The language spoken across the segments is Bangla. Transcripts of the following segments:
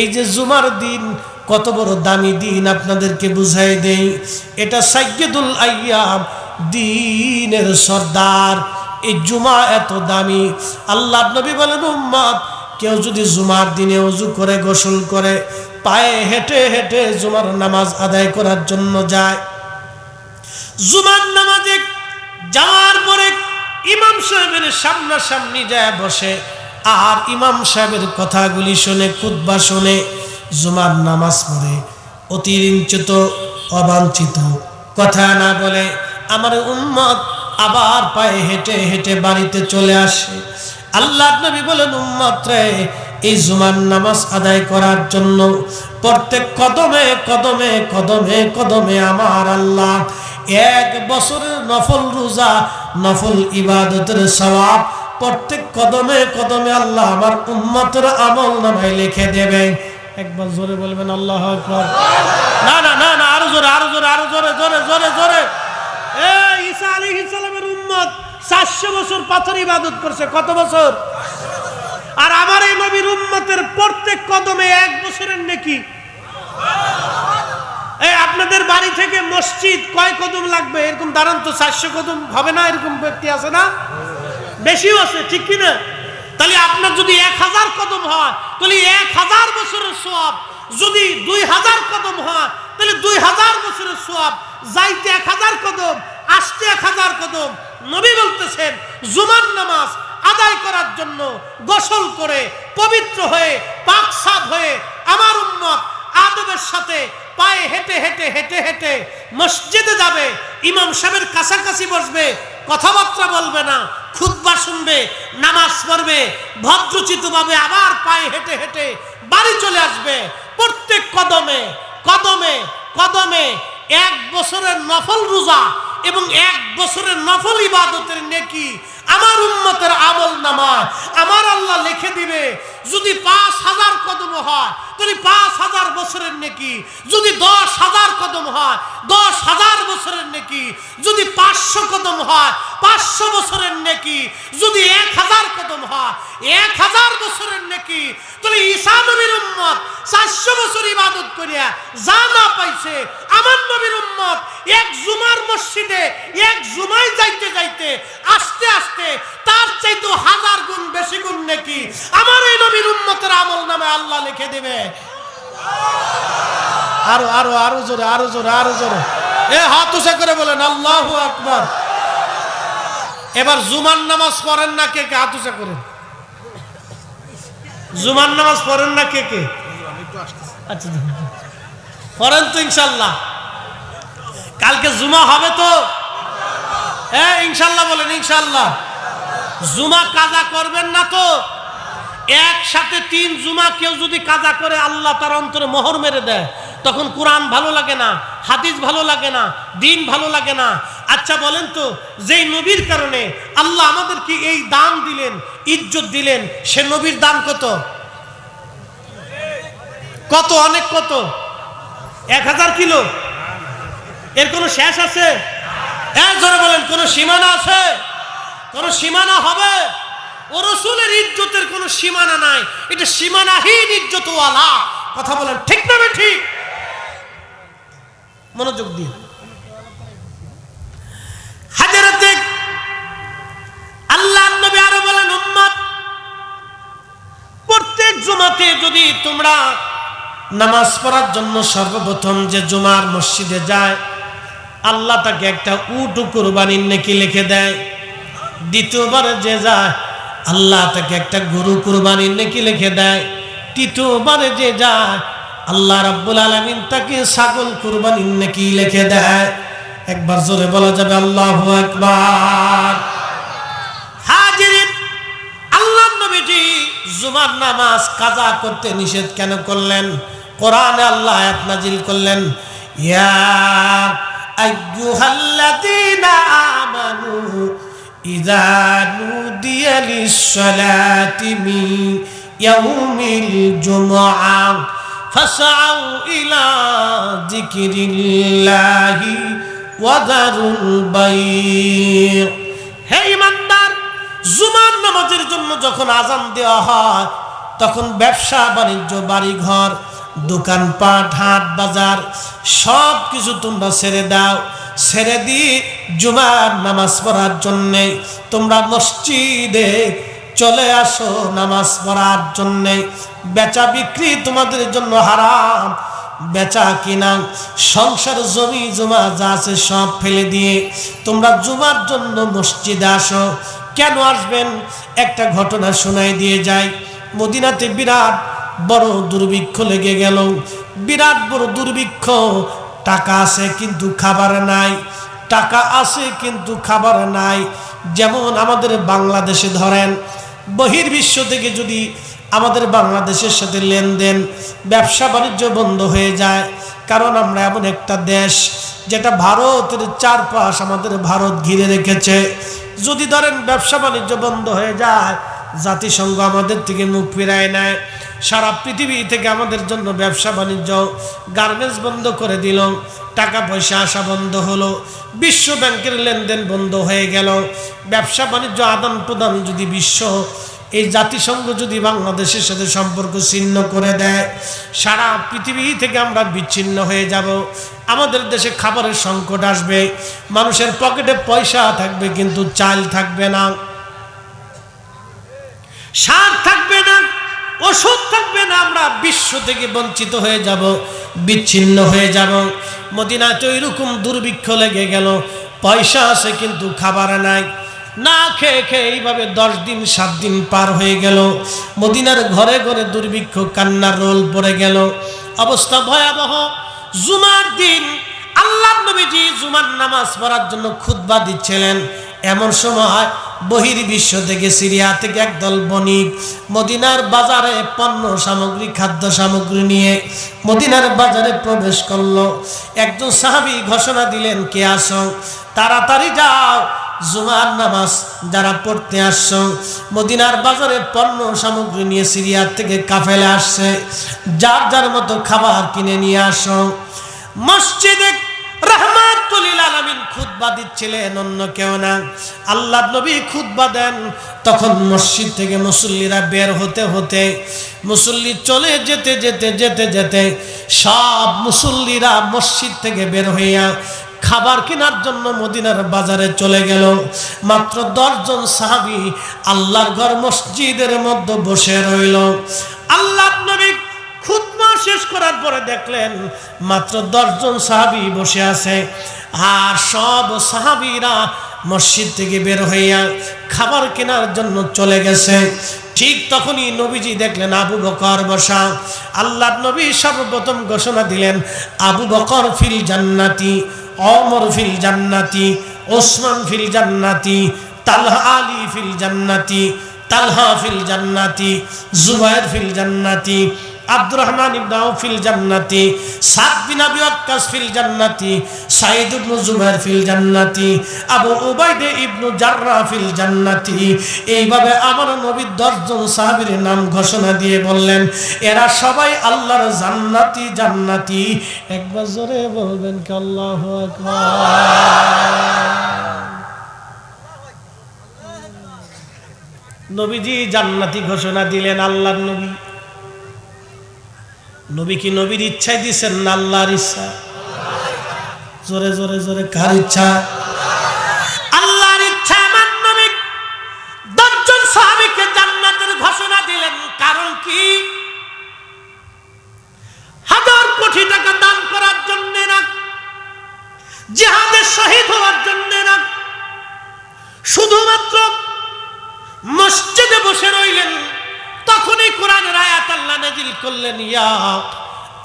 এই যে জুমার দিন কত বড় দামি দিন আপনাদেরকে বুঝাই দেই। এটা সাইয়্যিদুল আইয়াম, দিনের সর্দার। এই জুমা এত দামি। আল্লাহর নবী বলেন, উম্মত কেউ যদি জুমার দিনে ওযু করে গোসল করে পায়ে হেঁটে হেঁটে জুমার নামাজ আদায় করার জন্য যায়, জুমার নামাজে যাওয়ার পরে ইমাম সাহেবের সামনাসামনি যায় বসে আর ইমাম সাহেবের কথাগুলি শুনে, খুতবা শুনে, জুমার নামাজ পড়ে অতিরিঞ্চিত অবাঞ্ছিত কথা না বলে আমার উম্মত আবার পায়ে হেঁটে হেঁটে বাড়িতে চলে আসে। আল্লাহর নবী বলেন, উম্মত রে, এই জুমার নামাজ আদায় করার জন্য প্রত্যেক কদমে কদমে কদমে কদমে আমার আল্লাহ 1 বছরের নফল রোজা, নফল ইবাদতের সওয়াব প্রত্যেক কদমে কদমে আল্লাহ আমার উম্মতের আমল নামায় লিখে দেবে। একবার জোরে বলবেন আল্লাহু আকবার। না না না না, আরো জোরে, আরো জোরে, আরো জোরে, জোরে জোরে জোরে। এই ঈসা আলাইহিস সালামের উম্মত 400 বছর পাথর ইবাদত করছে। কত বছর? আর আমার এই নবীর উম্মতের প্রত্যেক কদমে 1 বছরের নেকি। এই আপনাদের বাড়ি থেকে মসজিদ কয় কদম লাগবে? এরকম দাঁড়ান তো, 400 কদম হবে না? এরকম ব্যক্তি আছে না? বেশিও আছে, ঠিক কি না? তাহলে আপনার যদি 1000 কদম হয় তাহলে 1000 বছরের সওয়াব। যদি 2000 কদম হয় তাহলে 2000 বছরের সওয়াব। যাইতে 1000 কদম, আসতে 1000 কদম। নবী বলতেছেন, জুমার নামাজ আদায় করার জন্য গোসল করে পবিত্র হয়ে পাক সাফ হয়ে আমার উম্মত আদবের সাথে পায়ে হেঁটে হেঁটে হেঁটে হেঁটে মসজিদে যাবে, ইমাম সাহেবের কাছাকাছি বসবে, কথাবার্তা বলবে না, খুতবা শুনবে, নামাজ পড়বে, ভদ্রচিতভাবে আবার পায়ে হেঁটে হেঁটে বাড়ি চলে আসবে। প্রত্যেক কদমে কদমে কদমে 1 বছরের নফল রোজা এবং 1 বছরের নফল ইবাদতের নেকি আমার উম্মতের আমল নামা আমার আল্লাহ লিখে দিবে। যদি 5000 কদম হয় তাহলে 5000 বছরের নেকি। যদি 10000 কদম হয় 10000 বছরের নেকি। যদি 500 কদম হয় 500 বছরের নেকি। যদি 1000 কদম হয় 1000 বছরের নেকি। তাহলে ঈসা নবীর উম্মত 400 বছর ইবাদত করিয়া যা না পাইছে, আমার নবীর উম্মত 1 জুমার মসজিদে 1 জুমায় যাইতে যাইতে আস্তে আস্তে তার চাইতে 1000 গুণ বেশি গুণ নেকি আমার এই নবীর উম্মতের আমল নামে আল্লাহ লিখে দেবে। আরো আরো আরো জোরে, আরো জোরে, আরো জোরে। হাত উঁচা করে বলেন আল্লাহু আকবার। এবার জুমার নামাজ পড়েন না কে কে? হাত উঁচা করেন। জুমার নামাজ পড়েন না কে কে? আচ্ছা পড়েন তো ইনশাল্লাহ। কালকে জুমা হবে তো? হ্যাঁ ইনশাল্লাহ বলেন ইনশাল্লাহ। জুমা কাজা করবেন না তো? একসাথে 3 জুমা কেউ যদি কাজা করে আল্লাহ তার অন্তরে মোহর মেরে দেয়, তখন কোরআন ভালো লাগে না, হাদিস ভালো লাগে না, দিন ভালো লাগে না। আচ্ছা বলেন তো, যেই নবীর কারণে আল্লাহ আমাদেরকে এই দান দিলেন, ইজ্জত দিলেন, সে নবীর দাম কত? কত? অনেক। কত? 1000 কিলো। এর কোনো শেষ আছে? জোরে বলেন, কোনো সীমানা আছে? কোনো সীমানা হবে? ও রাসূলের ইজ্জতের কোনো সীমানা নাই। এটা সীমানাহীন ইজ্জতওয়ালা। কথা বলেন ঠিক না ঠিক? মনোযোগ দিয়ে হযরতে আল্লাহর নবী আরো বলেন, উম্মত প্রত্যেক জুমাতে যদি তোমরা নামাজ পড়ার জন্য সর্বপ্রথম যে জুমার মসজিদে যায়, আল্লাহ তাকে একটা উট কুরবানির নেকি লিখে দেয়। দ্বিতীয়বার যে যায় আল্লাহ তাকে একটা গরু কুরবানির নেকি লিখে দেয়। তৃতীয়বারে যে যায় আল্লাহ রাব্বুল আলামিন তাকে ছাগল কুরবানির নেকি লিখে দেয়। একবার জোরে বলা যাবে আল্লাহু আকবার। হাজিরিন, আল্লাহর নবীজি জুমার নামাজ কাজা করতে নিষেধ কেন করলেন? কোরআনে আল্লাহ আয়াত নাজিল করলেন, ইয়া আইয়ুহাল্লাযীনা আমানু ইযা নুদিয়া লিস-সালাতি মিন ইয়াউমিল জুমআহ ফাসআউ ইলা যিকরিল্লাহি ওয়া যারুল বাই'। হে ঈমানদার, জুমার নামাজের জন্য যখন আযান দেওয়া হয় তখন ব্যবসা বাণিজ্য, বাড়ি ঘর, দোকানপাট, হাট বাজার সব কিছু তোমরা ছেড়ে দাও। ছেড়ে দিয়ে জুমার নামাজ পড়ার জন্যে তোমরা মসজিদে চলে আসো নামাজ পড়ার জন্যে। বেচা বিক্রি তোমাদের জন্য হারাম। বেচা কিনা, সংসার, জমি জমা যা আছে সব ফেলে দিয়ে তোমরা জুমার জন্য মসজিদে আসো। কেন আসবেন? একটা ঘটনা শোনাই দিয়ে যায়। মদিনাতে বিরাট বড় দুর্ভিক্ষ লেগে গেল। বিরাট বড় দুর্ভিক্ষ। টাকা আছে কিন্তু খাবার নাই। টাকা আছে কিন্তু খাবার নাই। যেমন আমাদের বাংলাদেশে ধরেন, বহির্বিশ্ব থেকে যদি আমাদের বাংলাদেশের সাথে লেনদেন, ব্যবসা বাণিজ্য বন্ধ হয়ে যায়, কারণ আমরা এমন একটা দেশ যেটা ভারতের চারপাশ আমাদের ভারত ঘিরে রেখেছে। যদি ধরেন ব্যবসা বাণিজ্য বন্ধ হয়ে যায়, জাতিসংঘ আমাদের থেকে মুখ ফিরায় নেয়, সারা পৃথিবী থেকে আমাদের জন্য ব্যবসা বাণিজ্য, গার্মেন্টস বন্ধ করে দিল, টাকা পয়সা আসা বন্ধ হলো, বিশ্ব ব্যাংকের লেনদেন বন্ধ হয়ে গেল, ব্যবসা বাণিজ্য আদান প্রদান যদি বিশ্ব, এই জাতিসংঘ যদি বাংলাদেশের সাথে সম্পর্ক ছিন্ন করে দেয়, সারা পৃথিবী থেকে আমরা বিচ্ছিন্ন হয়ে যাব। আমাদের দেশে খাবারের সংকট আসবে, মানুষের পকেটে পয়সা থাকবে কিন্তু চাল থাকবে না, সার থাকবে না, ওষুধ থাকবে না। আমরা বিশ্ব থেকে বঞ্চিত হয়ে যাব, বিচ্ছিন্ন হয়ে যাব। মদিনাতে ওইরকম দুর্ভিক্ষ লেগে গেল। পয়সা আছে কিন্তু খাবার নাই। না খেয়ে খেয়ে এইভাবে 10 দিন 7 দিন পার হয়ে গেল। মদিনার ঘরে ঘরে দুর্ভিক্ষ, কান্নার রোল পড়ে গেল। অবস্থা ভয়াবহ। জুমার দিন আল্লাহর নবীজি জুমার নামাজ পড়ার জন্য খুতবা দিচ্ছিলেন। এমন সময় বহির্বিশ্ব থেকে, সিরিয়া থেকে একদল বণিক মদিনার বাজারে পণ্য সামগ্রী, খাদ্য সামগ্রী নিয়ে মদিনার বাজারে প্রবেশ করলো। একজন সাহাবী ঘোষণা দিলেন, কে আসো, তাড়াতাড়ি যাও, জুমার নামাজ যারা পড়তে আসছো, মদিনার বাজারে পণ্য সামগ্রী নিয়ে সিরিয়া থেকে কাফেলা আসছে, যার যার মতো খাবার কিনে নিয়ে আসো। মসজিদে রাহমাতুল লিল আলামিন খুতবা দিচ্ছিলেন, অন্য কেউ না, আল্লাহর নবী খুতবা দেন। তখন মসজিদ থেকে মুসল্লিরা বের হতে হতে, মুসল্লি চলে যেতে যেতে যেতে যেতে সব মুসল্লিরা মসজিদ থেকে বের হইয়া খাবার কেনার জন্য মদিনার বাজারে চলে গেল। মাত্র 10 জন সাহাবী আল্লাহর ঘর মসজিদের মধ্যে বসে রইল। আল্লাহর নবী খুতবা শেষ করার পরে দেখলেন মাত্র 10 জন সাহাবী বসে আছে, আর সব সাহাবীরা মসজিদ থেকে বের হইয়া খাবার কেনার জন্য চলে গেছে। ঠিক তখনই নবীজি দেখলেন আবু বকর বসা। আল্লাহর নবী সর্বপ্রথম ঘোষণা দিলেন, আবু বকর ফিল জান্নাতি, ওমর ফিল জান্নাতি, ওসমান ফিল জান্নাতি, তালহা আলী ফিল জান্নাতি, তালহা ফিল জান্নাতি, জুবায়ের ফিল জান্নাতি, আব্দুর রহমান ইবনে আউফ ফিল জান্নাতি, সাদ বিন আবি ওয়াক্কাস ফিল জান্নাতি, সাঈদ ইবনে জুবায়ের ফিল জান্নাতি, আবু উবাইদা ইবনে জাররাহ ফিল জান্নাতি। এইভাবে আমার নবী 10 জন সাহাবীর নাম ঘোষণা দিয়ে বললেন, এরা সবাই আল্লাহর জান্নাতি জান্নাতি। একবার জোরে বলবেন কি আল্লাহু আকবার। নবীজি জান্নাতি ঘোষণা দিলেন। আল্লাহর নবী, নবী কি নবীর ইচ্ছায় দিচ্ছেন না আল্লাহর ইচ্ছা? জোরে জোরে জোরে, কার ইচ্ছা? আল্লাহর ইচ্ছা। আমার নবী 10 জন সাহাবীকে জান্নাতের ঘোষণা দিলেন। কারণ কি? হাজার কোটি টাকা দান করার জন্য না, জিহাদে শহীদ হওয়ার জন্য না, শুধুমাত্র মসজিদে বসে রইলেন। তখনই কোরআনের আয়াত আল্লাহ নাযিল করলেন, ইয়া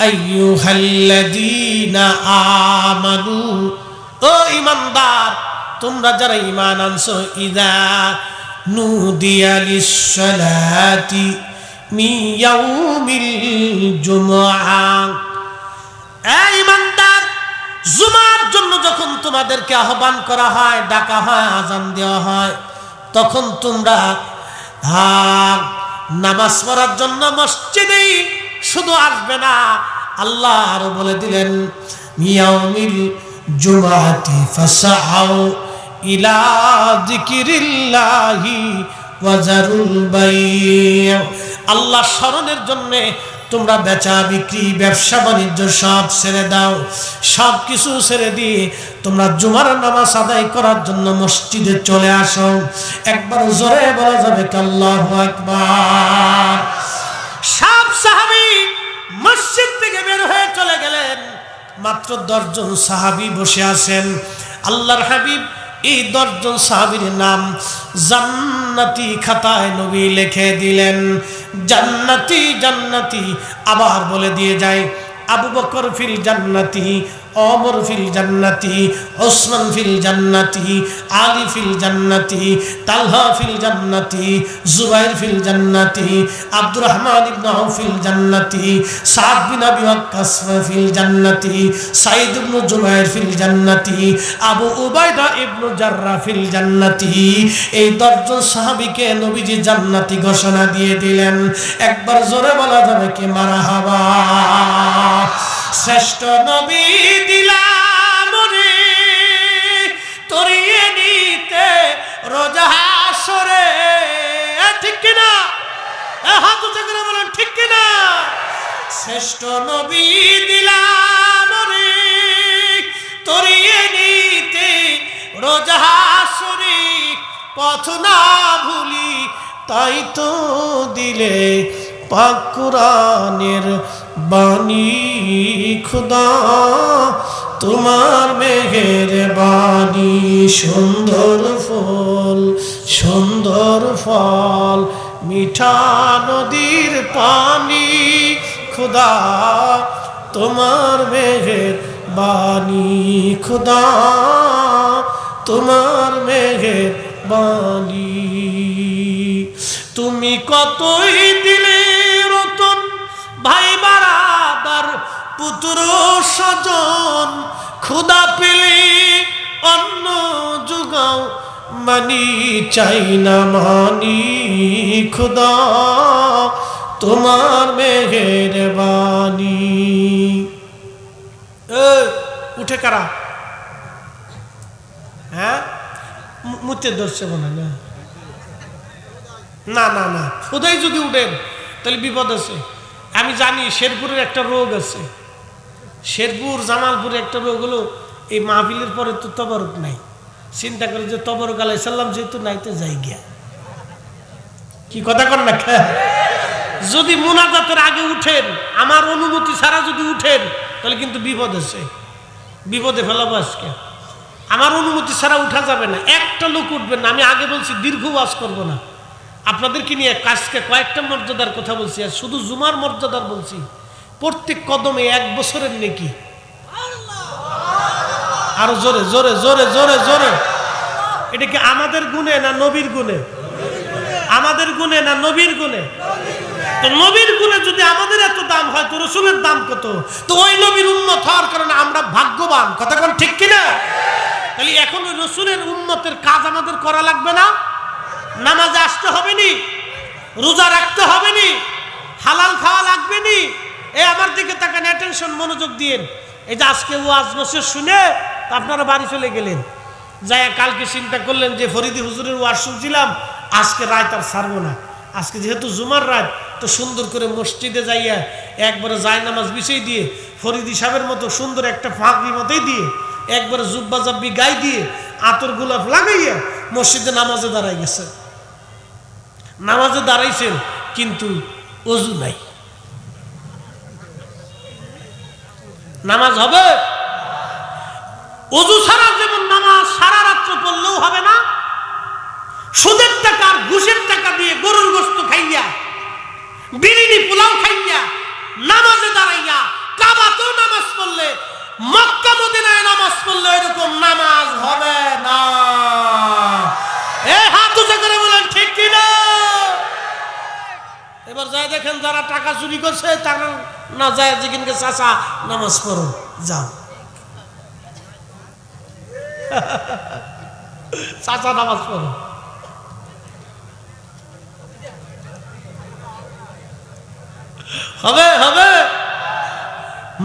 আইয়ুহাল্লাযীনা আমানু, ও ঈমানদার, তোমরা যারা ঈমান আনছো, ইযা নুদিয়া লিস-সালাতি মিন ইয়াউমিল জুমআহ, এই ঈমানদার, জুমার জন্য যখন তোমাদেরকে আহ্বান করা হয়, ডাকা হয়, আযান দেওয়া হয়, তখন তোমরা নামাজ পড়ার জন্য মসজিদেই শুধু আসবে না। আল্লাহ আরো বলে দিলেন, ইয়াউমিল জুমআতি ফাসআউ ইলা যিকিরিল্লাহি ওয়া যারুল বাই'। আল্লাহ স্মরণের জন্য তোমরা বেচা বিক্রি ব্যবসা বাণিজ্য সব ছেড়ে দাও। সব কিছু ছেড়ে দিয়ে তোমরা জুমার নামাজ আদায় করার জন্য মসজিদে চলে আসো। একবার জোরে বলা যাবে কি আল্লাহু আকবার। সব সাহাবী মসজিদ থেকে বের হয়ে চলে গেলেন। মাত্র 10 জন সাহাবী বসে আছেন। আল্লাহর হাবিব এই 10 জন সাহাবীর নাম জান্নাতি খাতায় নবী লিখে দিলেন। জান্নাতি জান্নাতি আবার বলে দিয়ে যায়, আবু বকর ফিল জান্নাতি, ওমর ফিল জান্নাতি, ওসমান ফিল জান্নাতি, আলী ফিল জান্নাতি, তালহা ফিল জান্নাতি, জুবাইর ফিল জান্নাতি, আব্দুর রহমান ইবনে আউফ ফিল জান্নাতি, সাদ বিন আবি ওয়াক্কাস ফিল জান্নাতি, সাঈদ ইবনে জুবাইর ফিল জান্নাতি, আবু উবাইদা ইবনে জাররাহ ফিল জান্নাতি। এই 10 জন সাহাবীকে নবীজি জান্নাতি ঘোষণা দিয়ে দিলেন। একবার জোরে বলা যাবে কি মারহাবা। শ্রেষ্ঠ নবী দিলাম রে তরিয়ে নিতে রোজ হাসরে। ঠিক কিনা? হাত উঁচু করে বলেন ঠিক কিনা? শ্রেষ্ঠ নবী দিলাম রে তরিয়ে নিতে রোজ হাসরে। পথ না ভুলি তাই তো দিলে পাক কুরআনের বাণী। খুদা তোমার মেহেরবানি। সুন্দর ফুল সুন্দর ফল মিঠা নদীর পানি। খুদা তোমার মেহেরবানি। খুদা তোমার মেহেরবানি। তুমি কতই দিলে রতন ভাই বারাদার পুত্র স্বজন। খুদা পেলে অন্ন যোগাও মানি চাই না মানি। খুদা তোমার মেহেরবানি। উঠে কারা? হ্যাঁ মুতে ধরছে মনে না? না না না, খুদাই যদি উঠেন তাহলে বিপদ আছে। আমি জানি শেরপুরের একটা রোগ আছে। শেরপুর জামালপুরে একটা রোগ হলো এই মাহফিলের পরে তো তবরক নাই। চিন্তা করে যে তবরক আলাইহিস সালাম যেহেতু নাইতে যাই গিয়া। কি কথা কর না? যদি মুনাজাতের আগে উঠেন, আমার অনুমতি ছাড়া যদি উঠেন তাহলে কিন্তু বিপদ আছে। বিপদে ফেলাবো আজকে। আমার অনুমতি ছাড়া উঠা যাবে না। একটা লোক উঠবেন না। আমি আগে বলছি দীর্ঘ ওয়াজ করবো না। আপনাদেরকে নিয়ে কাজকে কয়েকটা মর্যাদার কথা বলছি, আর শুধু জুমার মর্যাদার বলছি। প্রত্যেক কদমে 1 বছরের নেকি। আরো জোরে জোরে জোরে জোরে জোরে। এটা কি আমাদের গুণে না নবীর গুণে? আমাদের গুণে না নবীর গুণে? তো নবীর গুণে যদি আমাদের এত দাম হয় তো রসুলের দাম কত? তো ওই নবীর উম্মত হওয়ার কারণে আমরা ভাগ্যবান। কথা কোন ঠিক কিনা? তাহলে এখন ওই রসুলের উম্মতের কাজ আমাদের করা লাগবে না? নামাজে আসতে হবে নি? রোজা রাখতে হবে নি? হালাল খাওয়া লাগবে নি? আমার দিকে তাকান, অ্যাটেনশন, মনোযোগ দিয়েন। এই যে আজকে ওয়াজ নসিহত শুনে আপনারা বাড়ি চলে গেলেন, যাই কালকে চিন্তা করলেন যে ফরিদি হুজুরের ওয়াজ শুনছিলাম, আজকে রাত আর ছাড়বো না। আজকে যেহেতু জুমার রাত, তো সুন্দর করে মসজিদে যাইয়া একবারে যায় নামাজ বিছিয়ে দিয়ে ফরিদি সাহেবের মতো সুন্দর একটা ফাঁকি মতোই দিয়ে একবারে জুব্বা জাব্বি গায়ে দিয়ে আতর গোলাপ লাগাইয়া মসজিদে নামাজে দাঁড়াই গেছে। নামাজে দাঁড়াইছেন কিন্তু ওযু নাই। নামাজ হবে? ওযু ছাড়া যেমন নামাজ সারা রাত্র পড়লেও হবে না, সুদের টাকা আর ঘুষের টাকা দিয়ে গরুর গোশত খাইয়া বিরিয়ানি পোলাও খাইয়া নামাজে দাঁড়াইয়া কাবাতেও নামাজ পড়লে, মক্কা মদিনায় নামাজ পড়লে এরকম নামাজ হবে না। হাত উঁচু করে বলেন ঠিক কিনা? এবার যাই দেখেন যারা টাকা চুরি করছে তারা না যায় যেখানকে চাচা নামাজ পড়ো যাও, চাচা নামাজ পড়ো। হবে হবে,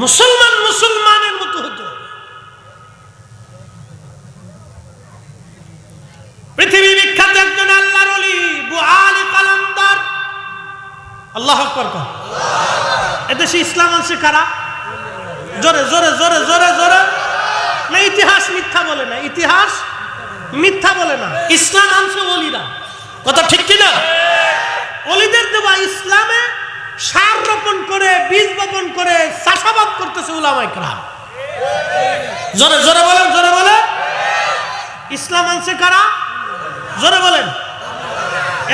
মুসলমান মুসলমানের মতো হতো। পৃথিবী বিখ্যাত একজন আল্লাহর ওলি বুআলি কালান্দার, আল্লাহু আকবার কর। এদেশে ইসলাম আনছে কারা? জোরে জোরে জোরে জোরে জোরে। না, ইতিহাস মিথ্যা বলে না, ইতিহাস মিথ্যা বলে না। ইসলাম আনছে ওলিরা, কথা ঠিক কিনা? ওলিদের দেওয়া ইসলামে সার রোপণ করে, বীজ বপন করে চাষাবাদ করতেছে উলামায়ে কেরাম। জোরে জোরে বলেন, জোরে বলেন। ইসলাম আনছে কারা? জোরে বলেন।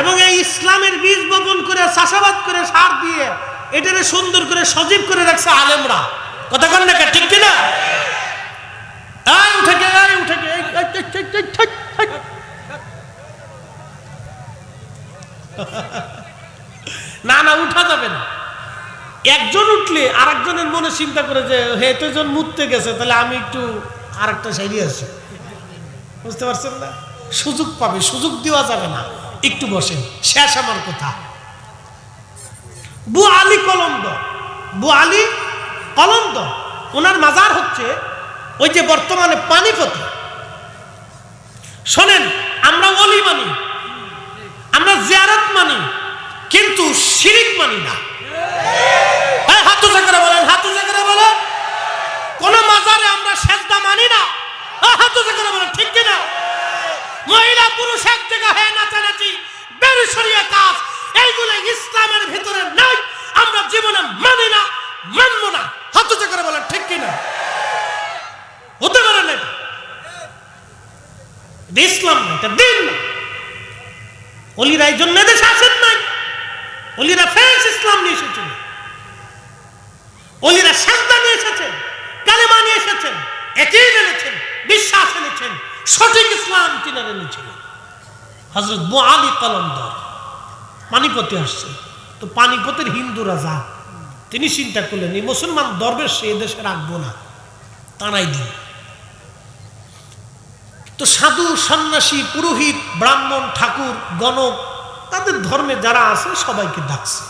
এবং এই ইসলামের বীজ বপন করে চাষাবাদ করে সার দিয়ে এটারে সুন্দর করে সজীব করে রাখছে আলেমরা, কথা কন না, ঠিক কিনা? উঠে না না, উঠা যাবে না। একজন উঠলে আরেকজনের মনে চিন্তা করে যে হে তো জন মুততে গেছে, তাহলে আমি একটু আরেকটা সাইডে আছি, বুঝতে পারছেন না? সুযোগ পাবে, সুযোগ দেওয়া যাবে না। একটু বসেন, শেষ আমার কথা। বু আলী কলন্দ, বু আলী কলন্দ, ওনার মাজার হচ্ছে ওই যে বর্তমানে পানিপথে। শোনেন, আমরা ওলি মানি, আমরা জিয়ারত মানি, কিন্তু শিরিক মানি না। হাত উঁচা করে বলেন, হাত উঁচা করে বলেন। কোন মাজারে আমরা সেজদা মানি না, হাত উঁচা করে বলেন, ঠিক কিনা? মহিলা পুরুষ এক জায়গা হয়ে নাচানাচি, বেরসরিয়া কাজ, এইগুলো ইসলামের ভিতরে নাই, আমরা জীবনে মানি না, মানবো না। হাত উঁচা করে বলেন, ঠিক কিনা? হতে পারে না, ইসলাম না, এটা দিন না। ওলিরা এই জন্য দেশে আসেন নাই। ওলিরা ফ্রেন্স ইসলাম নিয়ে এসেছেন, ওলিরা সাজদা নিয়ে এসেছেন, কালেমা নিয়ে এসেছেন, একই এনেছেন, বিশ্বাস এনেছেন, সঠিক ইসলাম তিনি এনেছিলেন। হযরত বু আলী কলন্দর পানিপথে আসছে, তো পানিপথের হিন্দু রাজা তিনি চিন্তা করলেন এই মুসলমান দরবেশ সে দেশে রাখবো না, তারাই দিন। তো সাধু, সন্ন্যাসী, পুরোহিত, ব্রাহ্মণ, ঠাকুর, গণক, তাদের ধর্মে যারা আছে সবাইকে ডাকছে,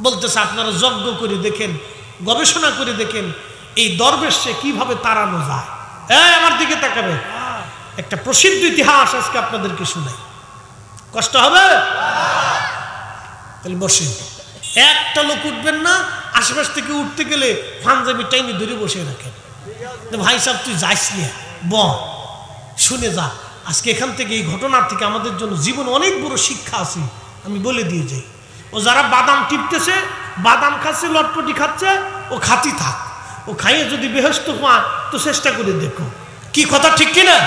বলতেছে আপনারা যজ্ঞ করে দেখেন, গবেষণা করে দেখেন এই দরবেশে কিভাবে তাড়ানো যায়। আমার দিকে তাকাবে, একটা প্রসিদ্ধ ইতিহাস আজকে আপনাদেরকে শুনাই, কষ্ট হবে? তাহলে বসেন। একটা লোক উঠবেন না, আশেপাশ থেকে উঠতে গেলে পাঞ্জাবি টাইমে ধরে বসে রাখেন, ভাই সাহেব তুই যাইস না, ব শুনে যা। আজকে এখান থেকে এই ঘটনার থেকে আমাদের জন্য জীবন অনেক বড় শিক্ষা আছে, আমি বলে দিয়ে যাই। ও যারা বাদাম টিপতেছে, বাদাম খাচ্ছে, লটপটি খাচ্ছে, ও খাতি থাক, ও খাইয়ে যদি বেহেশত পায় তো চেষ্টা করে দেখো, কি কথা ঠিক কিনা?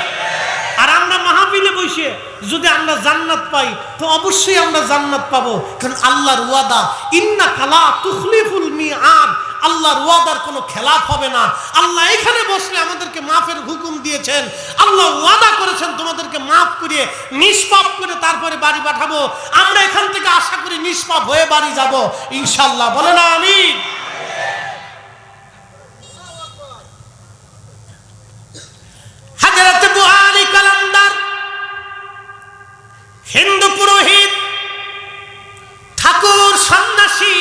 আর আমরা মাহফিলে বসে যদি আমরা জান্নাত পাই তো অবশ্যই আমরা জান্নাত পাবো, কারণ আল্লাহর ওয়াদা ইন্নাকা লা তুখলিফুল মিআদ, আল্লাহর ওয়াদার কোনো খেলাফ হবে না। আল্লাহ এখানে বসলে আমাদেরকে মাফের হুকুম দিয়েছেন, আল্লাহ ওয়াদা করেছেন তোমাদেরকে মাফ করে নিষ্পাপ করে তারপরে বাড়ি পাঠাবো। আমরা এখান থেকে আশা করি নিষ্পাপ হয়ে বাড়ি যাব ইনশাআল্লাহ, বলে না আমিন। হযরত বু আলী কলন্দর হিন্দু পুরোহিত, ঠাকুর, সন্ন্যাসী,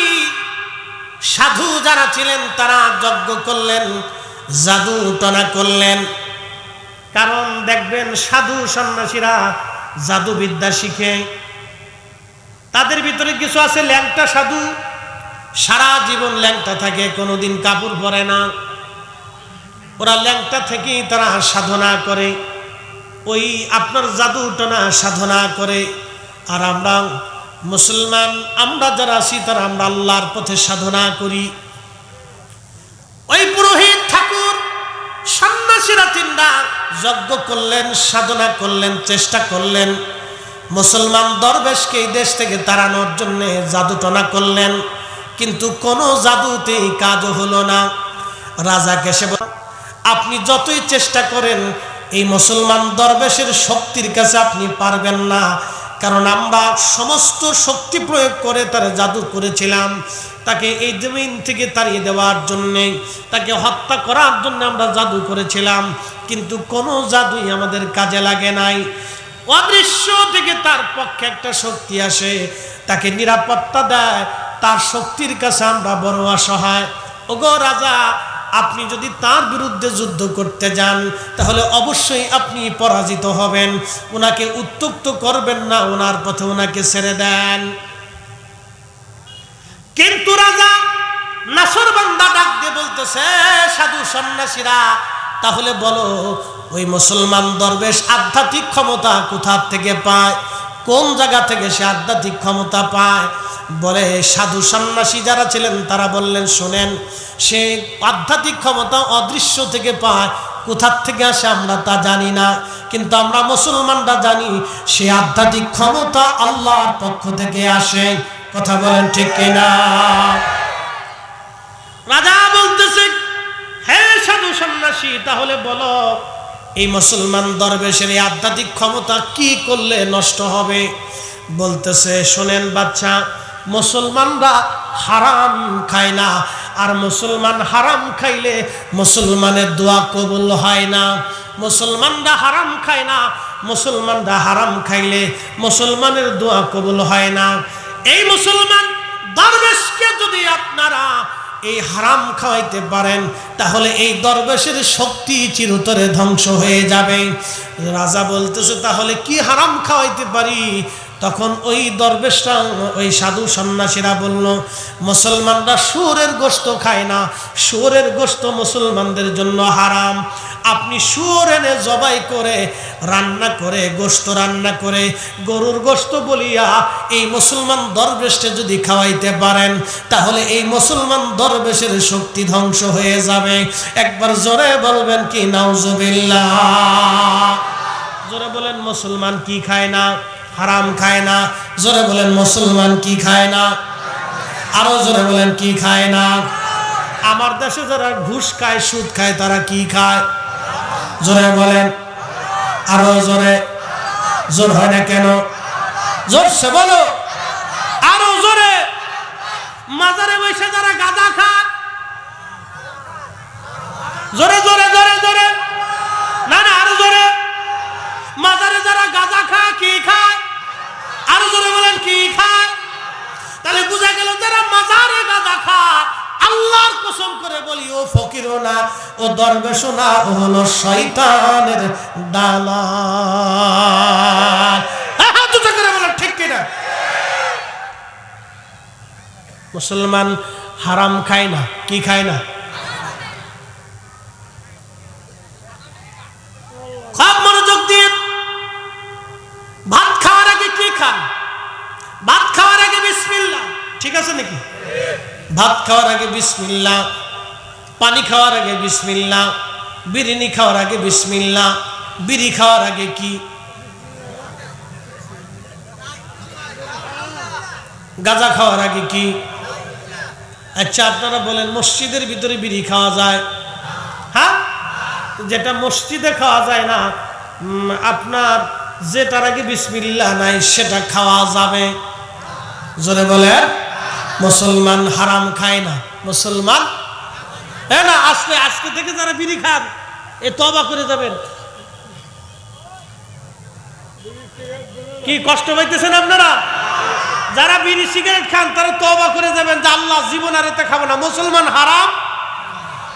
সাধু যারা ছিলেন তারা যজ্ঞ করলেন, জাদু টনা করলেন। কারণ দেখবেন সাধু সন্ন্যাসীরা জাদুবিদ্যা শিখে, তাদের ভিতরে কিছু আছে ল্যাংটা সাধু, সারা জীবন ল্যাংটা থাকে, কোনোদিন কাপড় পরে না। ওরা ল্যাংটা থেকেই তারা সাধনা করে, ওই আপনার জাদু টনা সাধনা করে। আর আমরা মুসলমান, আমরা যারা আছি তারা আমরা আল্লাহর পথে সাধনা করি। ওই পুরোহিত, ঠাকুর, সন্ন্যাসীরা তিনরা যজ্ঞ করলেন, সাধনা করলেন, চেষ্টা করলেন, মুসলমান দরবেশকে এই দেশ থেকে তাড়ানোর জন্য জাদু টনা করলেন, কিন্তু কোনো জাদুতেই কাজ হলো না। রাজাকে সে আপনি যতই চেষ্টা করেন এই মুসলমান দরবেশের শক্তির কাছে আপনি পারবেন না, কারণ আমরা সমস্ত শক্তি প্রয়োগ করে তার জাদু করেছিলাম, তাকে এই জমিন থেকে তাড়িয়ে দেওয়ার জন্যে, তাকে হত্যা করার জন্য আমরা জাদু করেছিলাম, কিন্তু কোনো জাদুই আমাদের কাজে লাগে নাই। অদৃশ্য থেকে তার পক্ষে একটা শক্তি আসে, তাকে নিরাপত্তা দেয়, তার শক্তির কাছে আমরা বড় অসহায়। ওগো রাজা, আপনি যদি তার বিরুদ্ধে যুদ্ধ করতে যান তাহলে অবশ্যই আপনি পরাজিত হবেন, ওনাকে উত্ত্যক্ত করবেন না, ওনার পথে ওনাকে ছেড়ে দেন। কিন্তু রাজা নাসরবান্দা ডাক দিয়ে বলতেছে, সাধু সন্ন্যাসীরা, তাহলে বলো ওই মুসলমান দরবেশ আধ্যাত্মিক ক্ষমতা কোথা থেকে পায়, কোন জায়গা থেকে সে আধ্যাত্মিক ক্ষমতা পায়? বলে সাধু সন্ন্যাসী যারা ছিলেন তারা বললেন, শোনেন, সে আধ্যাত্মিক ক্ষমতা অদৃশ্য থেকে পায়, কোথার থেকে আসে আমরা তা জানি না, কিন্তু আমরা মুসলমানরা জানি সে আধ্যাত্মিক ক্ষমতা আল্লাহর পক্ষ থেকে আসে। কথা বলেন ঠিক কিনা? রাজা বলতেছে, হে সাধু সন্ন্যাসী, তাহলে বলো এই মুসলমান দরবেশের এই আধ্যাত্মিক ক্ষমতা কি করলে নষ্ট হবে? বলতেছে, শোনেন বাচ্চা, মুসলমানরা হারাম খায় না, আর মুসলমান হারাম খাইলে মুসলমানের দোয়া কবুল হয় না। মুসলমানরা হারাম খায় না, মুসলমানরা হারাম খাইলে মুসলমানের দোয়া কবুল হয় না। এই মুসলমান দরবেশকে যদি আপনারা এই হারাম খাওয়াইতে পারেন, তাহলে এই দরবেশের শক্তি চিরতরে ধ্বংস হয়ে যাবে। রাজা বলতেছে, তাহলে কি হারাম খাওয়াইতে পারি? তখন ওই দরবেশরা, ওই সাধু সন্ন্যাসীরা বলল, মুসলমানরা শুয়োরের গোশত খায় না, শুয়োরের গোশত মুসলমানদের জন্য হারাম। আপনি শুয়োর এনে জবাই করে রান্না করে, গোশত রান্না করে, গরুর গোশত বলিয়া এই মুসলমান দরবেশকে যদি খাওয়াইতে পারেন, তাহলে এই মুসলমান দরবেশের শক্তি ধ্বংস হয়ে যাবে। একবার জোরে বলবেন কি নাউজুবিল্লাহ? জোরে বলেন, মুসলমান কি খায় না? হারাম খায় না। জোরে বলেন, মুসলমান কি খায় না? আরো জোরে বলেন, কি খায় না? আমার দেশে যারা ঘুষ খায়, সুদ খায়, তারা কি খায়? জোরে বলেন, আরো জোরে। জোর হয় না কেন? জোরসে বলো, আরো জোরে। মাজারে বসে যারা গাঁজা খায়, জোরে জোরে জোরে জোরে, না না আরো জোরে। মাজারে যারা গাঁজা খায়, কি খায়? আরো জোরে বলেন, কি খায়? তাহলে বুঝা গেল যারা মাজারে গাঁজা খায়, আল্লাহর কসম করে বলি, ও ফকিরও না, ও দরবেশও না, ও হলো শয়তানের দালাল। হাত উঁচু করে বলেন ঠিক কিনা? মুসলমান হারাম খায় না, কি খায় না? খুব মনোযোগ দিয়ে ভাত খাওয়ার আগে কি খান? ভাত খাওয়ার আগে বিসমিল্লাহ, ঠিক আছে নাকি? ভাত খাওয়ার আগে বিসমিল্লাহ, পানি খাওয়ার আগে বিসমিল্লাহ, বিরিয়ানি খাওয়ার আগে বিসমিল্লাহ, বিড়ি খাওয়ার আগে কি? গাঁজা খাওয়ার আগে কি? আচ্ছা আপনারা বলেন, মসজিদের ভিতরে বিড়ি খাওয়া যায়? হ্যাঁ, যেটা মসজিদে খাওয়া যায় না, আপনার যেটার আগে বিসমিল্লাহ নাই সেটা খাওয়া যাবে। জোরে বলেন, মুসলমান হারাম খায় না। মুসলমান, হ্যাঁ না, আজকে থেকে যারা বিড়ি খান, এ তওবা করে যাবেন। কি কষ্ট পাইতেছেন আপনারা? যারা বিড়ি সিগারেট খান তারা তওবা করে যাবেন যে আল্লাহ, জীবন আর এতে খাবো না। মুসলমান হারাম,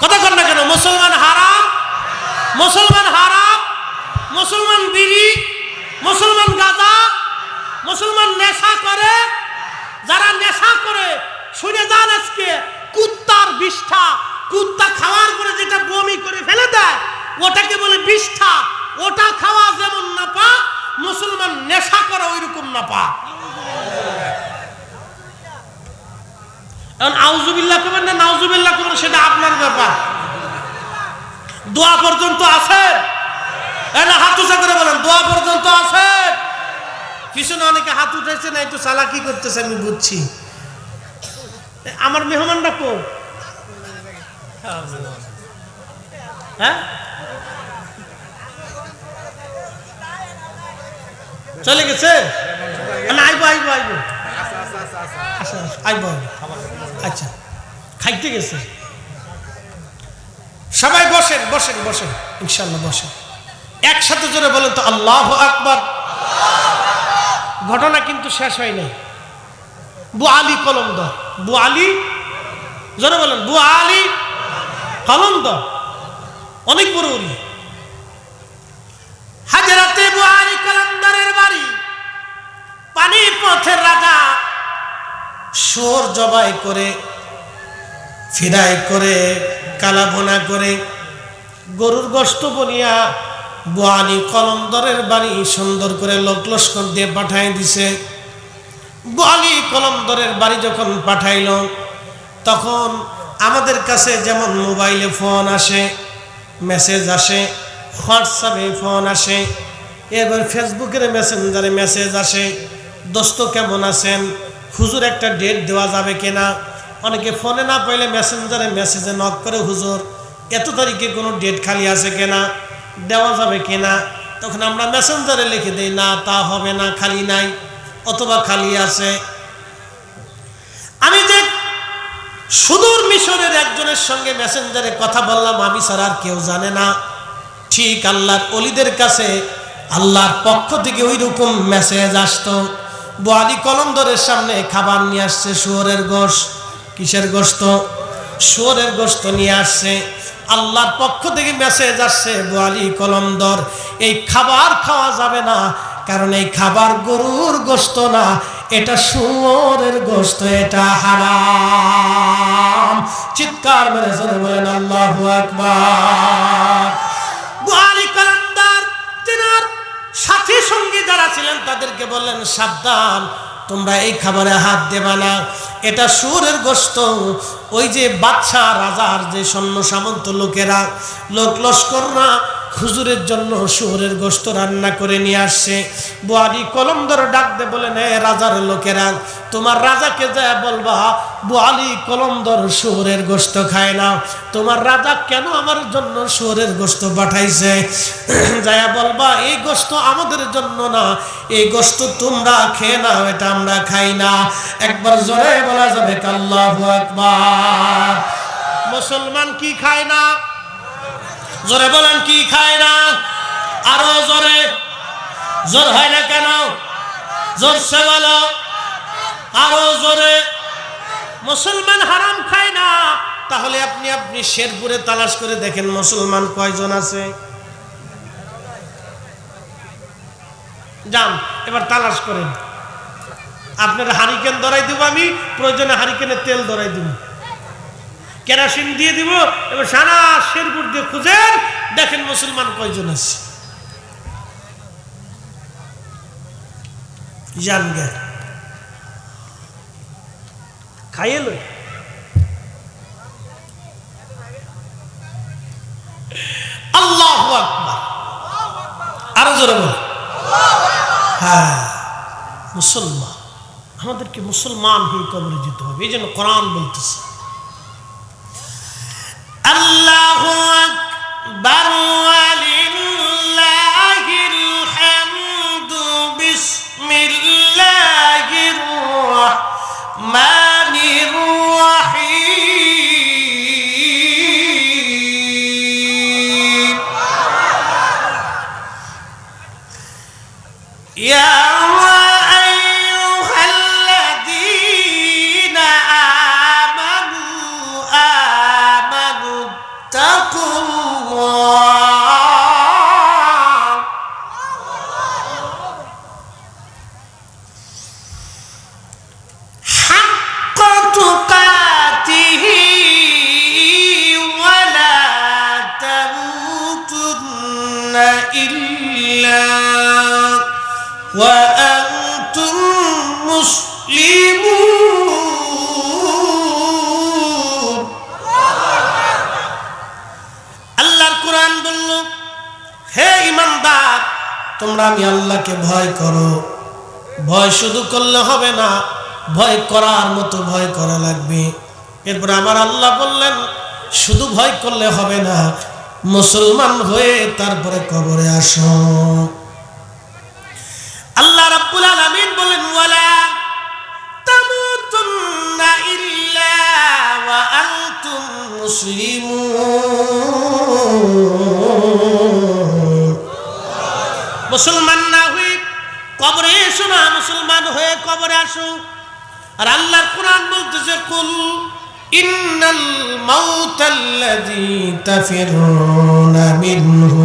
কথা কন না কেন? মুসলমান হারাম, মুসলমান হারাম, মুসলমান বিড়ি, মুসলমান গাঁজা, মুসলমান নেশা করে। যারা নেশা করে শুনে যান, আজকে কুত্তার বিষ্ঠা, কুত্তা খাওয়ার পরে যেটা বমি করে ফেলে দেয়, ওটাকে বলে বিষ্ঠা। ওটা খাওয়া যেমন না পা, মুসলমান নেশা করা ওই রকম না পা। এখন আউযুবিল্লাহ করবেন না নাউযুবিল্লাহ করবেন, সেটা আপনার ব্যাপার। দোয়া পর্যন্ত আছে না? হাত উঁচা করে বলেন, দোয়া পর্যন্ত আছে। পিছনে অনেকে হাত উঠেছে না, একটু চালাকি করতেছে, আমি বুঝছি। আমার মেহমানরা কো? হ্যাঁ, চলে গেছে না? আইবো আইবো আইবো, আইবো। আচ্ছা, খাইতে গেছে। সবাই বসেন বসেন বসেন, ইনশাআল্লাহ বসেন। একসাথে জোরে বলেন তো আল্লাহু আকবার। ঘটনা কিন্তু শেষ হয় নাই। বু আলী কলমদর, বু আলী, জোরে বলেন, বু আলী কলমদর, অনেক বড় উনি। হাজরাতে বু আলী কলমদরের বাড়ি পানিপথের রাজা শুয়োর জবাই করে, ফিরাই করে, কালা ভুনা করে, গরুর গোশত বনিয়া বোয়ালি কলমদরের বাড়ি সুন্দর করে লোক লস্কর দিয়ে পাঠাই দিছে। বোয়ালি কলমদরের বাড়ি যখন পাঠাইল, তখন আমাদের কাছে যেমন মোবাইলে ফোন আসে, মেসেজ আসে, হোয়াটসঅ্যাপে ফোন আসে, এরপর ফেসবুকের মেসেঞ্জারে মেসেজ আসে, দোস্ত কেমন আছেন, হুজুর একটা ডেট দেওয়া যাবে কিনা। অনেকে ফোনে না পাইলে মেসেঞ্জারে মেসেজে নক করে, হুজুর এত তারিখে কোনো ডেট খালি আছে কিনা, দেওয়া যাবে কিনা। তখন আমরা মেসেঞ্জারে লিখে দিই, না তা হবে না, খালি নাই, অথবা খালি আছে। আমি যে সুদূর মিশরের একজনের সঙ্গে মেসেঞ্জারে কথা বললাম, আমি ছাড়া আর কেউ জানে না। ঠিক আল্লাহর ওলিদের কাছে আল্লাহর পক্ষ থেকে ওই রকম মেসেজ আসতো। বোয়ালি কলমদরের সামনে খাবার নিয়ে আসছে, শুয়োরের গোশত। কিসের গোশত? শুয়োরের গোশত নিয়ে আসছে। আল্লাহর পক্ষ থেকে মেসেজ আসছে, বোয়ালি কলমদর এই খাবার খাওয়া যাবে না, কারণ এই খাবার গরুর গোশত না, এটা শুয়োরের গোশত, এটা হারাম। চিৎকার মেরে জোরে বলেন আল্লাহু আকবার। বোয়ালি কলমদর তিনার সাথী সঙ্গী যারা ছিলেন তাদেরকে বললেন, সাবধান, তোমরা এই খাবারে হাত দেবা না, এটা শুয়োরের গোশত। ওই যে বাদশা রাজার যে সৈন্য সামন্ত লোকেরা, লোক লস্কররা হুজুরের জন্য শুয়োরের গোশত রান্না করে নিয়ে আসছে। বোয়ালি কলমদর ডাক দে বলেন, হে রাজার লোকেরা, তোমার রাজাকে যায় বলবা বোয়ালি কলমদর শুয়োরের গোশত খায় না। তোমার রাজা কেন আমার জন্য শুয়োরের গোশত পাঠাইছে, যায় বলবা এই গোশত আমাদের জন্য না, এই গোশত তোমরা খেয়ে নাও, এটা আমরা খাই না। একবার জোরে বলা যাবে আল্লাহু আকবার। মুসলমান কি খায় না? জোরে বলেন, কি খায় না? আরো জোরে। জোর হয় না কেন? জোরসে বলো, আরো জোরে। মুসলমান হারাম খায় না। তাহলে আপনি শেরপুরে তালাশ করে দেখেন মুসলমান কয়জন আছে। যান এবার তালাশ করেন। আপনার হারিকেন ধরাই দিব, আমি প্রয়োজনে হারিকেনের তেল ধরাই দিব, কেরাসিন দিয়ে দিব, এবার সারা শেরপুর দিয়ে খুঁজেন, দেখেন মুসলমান কয়জন আছে। জান গে খাইয়ে লই। আল্লাহু আকবার। আরো জোরে বল। হ্যাঁ, মুসলমান, আমাদেরকে মুসলমান হয়ে কবরে যেতে হবে। এই জন্য কোরআন বলতেছে, আল্লাহু আকবার ওয়ালিল্লাহিল হামদু বিসমিল্লাহির রাহমানির রাহিম। ইয়া وأنتم مسلمون। আল্লাহর কোরআন বলল, হে ঈমানদার, তোমরা আমি আল্লাহকে ভয় করো। ভয় শুধু করলে হবে না, ভয় করার মতো ভয় করা লাগবে। এরপর আমার আল্লাহ বললেন, শুধু ভয় করলে হবে না, মুসলমান হয়ে তারপরে কবরে আসো। আল্লাহ রাব্বুল আলামিন বলেন, ওয়ালা তামুতুন্না ইল্লা ওয়া আনতুম মুসলিমুন। মুসলমান না হয়ে কবরে এসো না, মুসলমান হয়ে কবরে আসো। আর আল্লাহর কোরআন বলতেছে, কুল ইন্নাল মাউতাল্লাযী তাফিরুনা মিনহু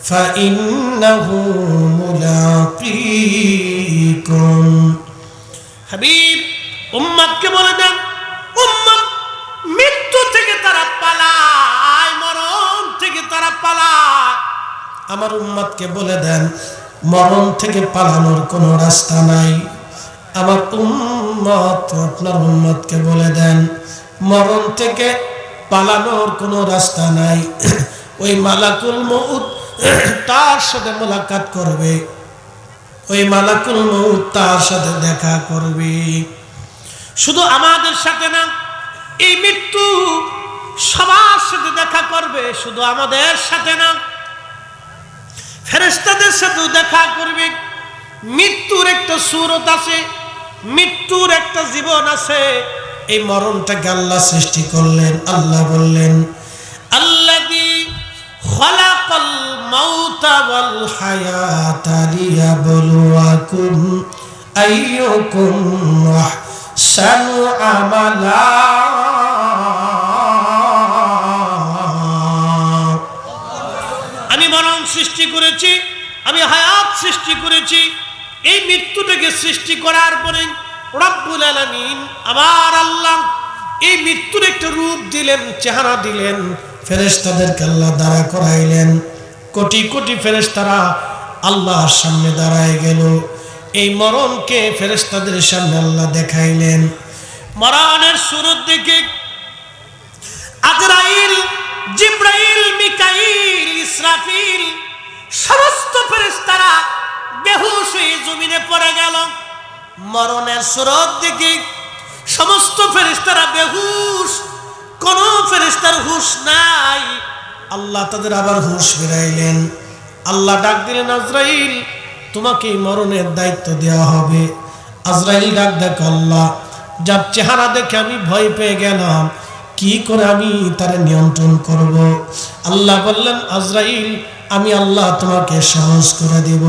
ফাইন্নাহু মুলাকীকুম। হাবিব, উম্মতকে বলে দেন, উম্মত মৃত্যু থেকে তারা পালায়, মরণ থেকে তারা পালায়। আমার উম্মতকে বলে দেন, মরণ থেকে পালানোর কোনো রাস্তা নাই। আমার উম্মত, আপনার উম্মতকে বলে দেন, মরণ থেকে পালানোর কোনো রাস্তা নাই। ওই মালাকুল মউত তার সাথে মোলাকাত করবে, ওই মালাকুল মউত তার সাথে দেখা করবে। শুধু আমাদের সাথে না, এই মৃত্যু সবার সাথে দেখা করবে। শুধু আমাদের সাথে না, ফেরেশতাদের সাথেও দেখা করবে। মৃত্যুর একটা সূরত আছে, মৃত্যুর একটা জীবন আছে। এই মরণটাকে আল্লাহ সৃষ্টি করলেন। আল্লাহ বললেন, আল্লাযী খালাকাল মাউতা ওয়াল হায়াতা লিয়াবলুয়াকুম আইয়ুকুম আহসানু আমালা। আমি মরণ সৃষ্টি করেছি, আমি হায়াত সৃষ্টি করেছি। এই মৃত্যুটাকে সৃষ্টি করার পরে রব্বুল আলামিন আমার আল্লাহ এই মৃত্যুর একটা রূপ দিলেন, চেহারা দিলেন। ফেরেশতাদেরকে আল্লাহ দাঁড়া করাইলেন। কোটি কোটি ফেরেশতারা আল্লাহর সামনে দাঁড়ায় গেল। এই মরণকে ফেরেশতাদের সামনে আল্লাহ দেখাইলেন। মরণের শুরুর দিকে আজরাইল, জিবরাইল, মিকাইল, ইসরাফিল সমস্ত ফেরেশতারা বেহুশ হয়ে জমিনে পড়ে গেল। মরণের শুরুর দিকে সমস্ত ফেরেশতারা বেহুশ, কোন ফেরেশতার হুশ নাই। আল্লাহ তাদের আবার হুশ ফিরাইলেন। আল্লাহ ডাক দিলেন, আজরাইল তোমাকে মরণের দায়িত্ব দেওয়া হবে। আজরাইল ডাক দেখ, আল্লাহ যার চেহারা দেখে আমি ভয় পেয়ে গেলাম, কি করে আমি তারে নিয়ন্ত্রণ করব? আল্লাহ বললেন, আজরাইল আমি আল্লাহ তোমাকে সহজ করে দিব,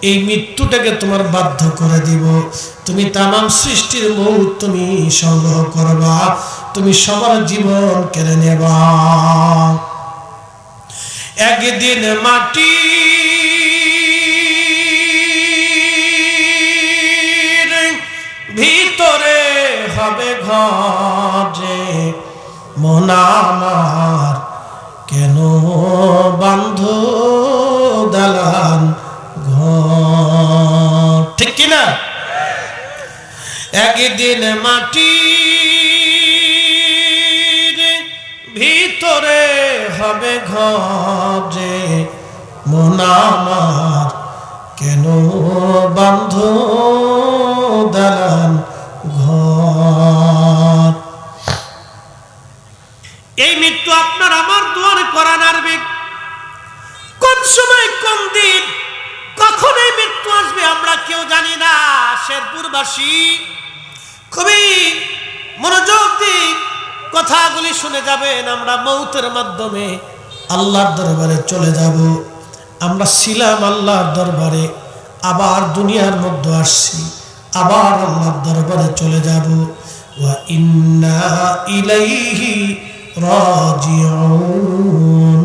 এই মৃত্যুটাকে তোমার বাধ্য করে দিব। তুমি তামাম সৃষ্টির মউত তুমি সংগ্রহ করবা, তুমি সবার জীবন কেড়ে নেবা। একদিন মাটি ভিতরে হবে ঘরে, মন আমার কেন বান্ধ দালান ঘর, ঠিক কিনা? একদিন মাটির ভিতরে হবে ঘরে, মন আমার কেন বান্ধ দালান ঘর। এই মৃত্যু আপনার আমার দুয়ারে করা নাড়বে। কোন সময়, কোন দিন, কখন এই মৃত্যু আসবে আমরা কেউ জানি না। শেরপুরবাসী খুবই মনোযোগ দিয়ে কথাগুলি শুনে যাবেন। আমরা মৌতের মাধ্যমে আল্লাহর দরবারে চলে যাব। আমরা ছিলাম আল্লাহর দরবারে, আবার দুনিয়ার মধ্যে আসছি, আবার আল্লাহর দরবারে চলে যাব। ওয়া ইন্না ইলাইহি রাজিউন।